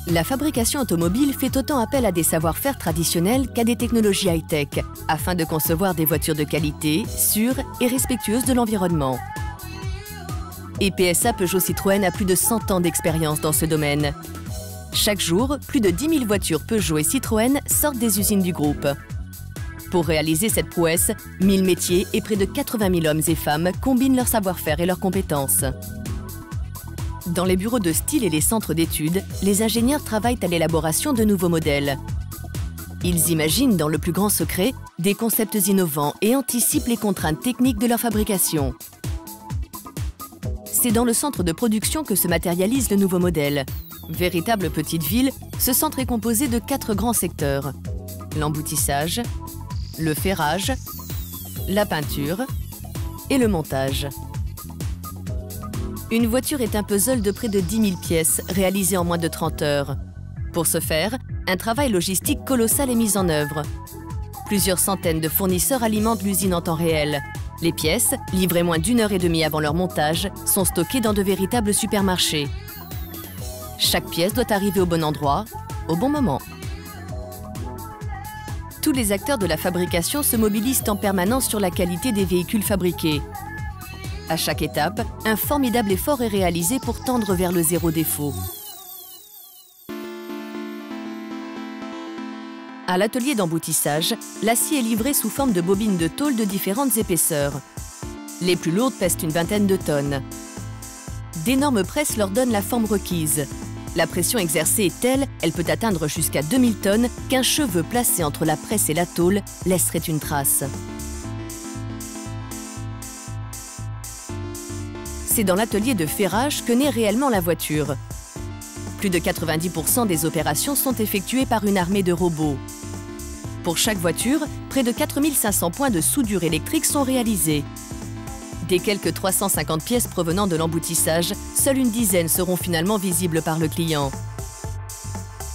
La fabrication automobile fait autant appel à des savoir-faire traditionnels qu'à des technologies high-tech, afin de concevoir des voitures de qualité, sûres et respectueuses de l'environnement. Et PSA Peugeot Citroën a plus de 100 ans d'expérience dans ce domaine. Chaque jour, plus de 10 000 voitures Peugeot et Citroën sortent des usines du groupe. Pour réaliser cette prouesse, 1000 métiers et près de 80 000 hommes et femmes combinent leur savoir-faire et leurs compétences. Dans les bureaux de style et les centres d'études, les ingénieurs travaillent à l'élaboration de nouveaux modèles. Ils imaginent dans le plus grand secret des concepts innovants et anticipent les contraintes techniques de leur fabrication. C'est dans le centre de production que se matérialise le nouveau modèle. Véritable petite ville, ce centre est composé de 4 grands secteurs: l'emboutissage, le ferrage, la peinture et le montage. Une voiture est un puzzle de près de 10 000 pièces, réalisé en moins de 30 heures. Pour ce faire, un travail logistique colossal est mis en œuvre. Plusieurs centaines de fournisseurs alimentent l'usine en temps réel. Les pièces, livrées moins d'1 heure et demie avant leur montage, sont stockées dans de véritables supermarchés. Chaque pièce doit arriver au bon endroit, au bon moment. Tous les acteurs de la fabrication se mobilisent en permanence sur la qualité des véhicules fabriqués. À chaque étape, un formidable effort est réalisé pour tendre vers le zéro défaut. À l'atelier d'emboutissage, l'acier est livré sous forme de bobines de tôle de différentes épaisseurs. Les plus lourdes pèsent une vingtaine de tonnes. D'énormes presses leur donnent la forme requise. La pression exercée est telle, elle peut atteindre jusqu'à 2000 tonnes, qu'un cheveu placé entre la presse et la tôle laisserait une trace. C'est dans l'atelier de ferrage que naît réellement la voiture. Plus de 90% des opérations sont effectuées par une armée de robots. Pour chaque voiture, près de 4500 points de soudure électrique sont réalisés. Des quelques 350 pièces provenant de l'emboutissage, seule une dizaine seront finalement visibles par le client.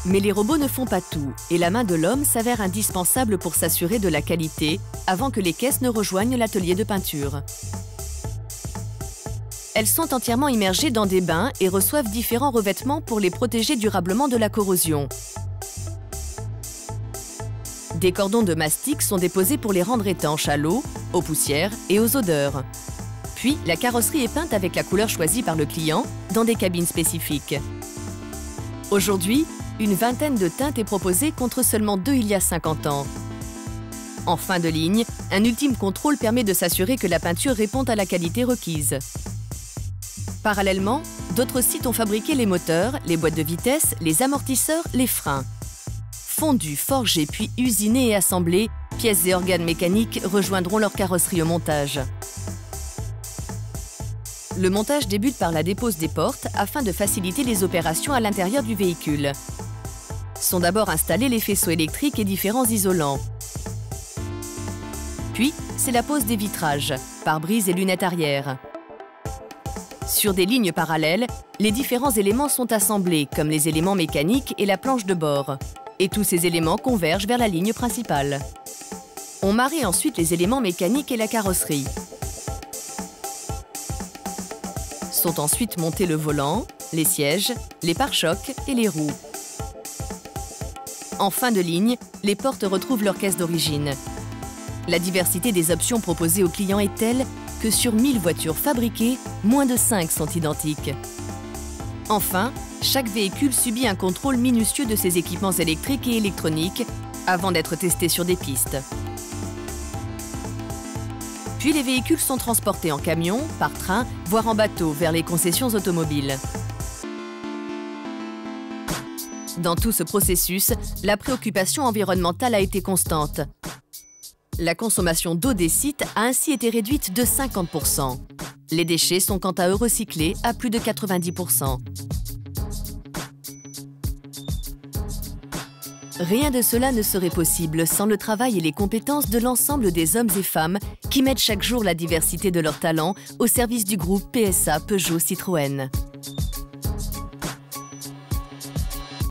Mais les robots ne font pas tout, et la main de l'homme s'avère indispensable pour s'assurer de la qualité avant que les caisses ne rejoignent l'atelier de peinture. Elles sont entièrement immergées dans des bains et reçoivent différents revêtements pour les protéger durablement de la corrosion. Des cordons de mastic sont déposés pour les rendre étanches à l'eau, aux poussières et aux odeurs. Puis, la carrosserie est peinte avec la couleur choisie par le client dans des cabines spécifiques. Aujourd'hui, une vingtaine de teintes est proposée contre seulement 2 il y a 50 ans. En fin de ligne, un ultime contrôle permet de s'assurer que la peinture répond à la qualité requise. Parallèlement, d'autres sites ont fabriqué les moteurs, les boîtes de vitesse, les amortisseurs, les freins. Fondus, forgés puis usinés et assemblés, pièces et organes mécaniques rejoindront leur carrosserie au montage. Le montage débute par la dépose des portes afin de faciliter les opérations à l'intérieur du véhicule. Sont d'abord installés les faisceaux électriques et différents isolants. Puis, c'est la pose des vitrages, pare-brise et lunettes arrière. Sur des lignes parallèles, les différents éléments sont assemblés, comme les éléments mécaniques et la planche de bord. Et tous ces éléments convergent vers la ligne principale. On marie ensuite les éléments mécaniques et la carrosserie. Sont ensuite montés le volant, les sièges, les pare-chocs et les roues. En fin de ligne, les portes retrouvent leur caisse d'origine. La diversité des options proposées aux clients est telle que sur 1000 voitures fabriquées, moins de 5 sont identiques. Enfin, chaque véhicule subit un contrôle minutieux de ses équipements électriques et électroniques avant d'être testé sur des pistes. Puis les véhicules sont transportés en camion, par train, voire en bateau vers les concessions automobiles. Dans tout ce processus, la préoccupation environnementale a été constante. La consommation d'eau des sites a ainsi été réduite de 50%. Les déchets sont quant à eux recyclés à plus de 90%. Rien de cela ne serait possible sans le travail et les compétences de l'ensemble des hommes et femmes qui mettent chaque jour la diversité de leurs talents au service du groupe PSA Peugeot Citroën.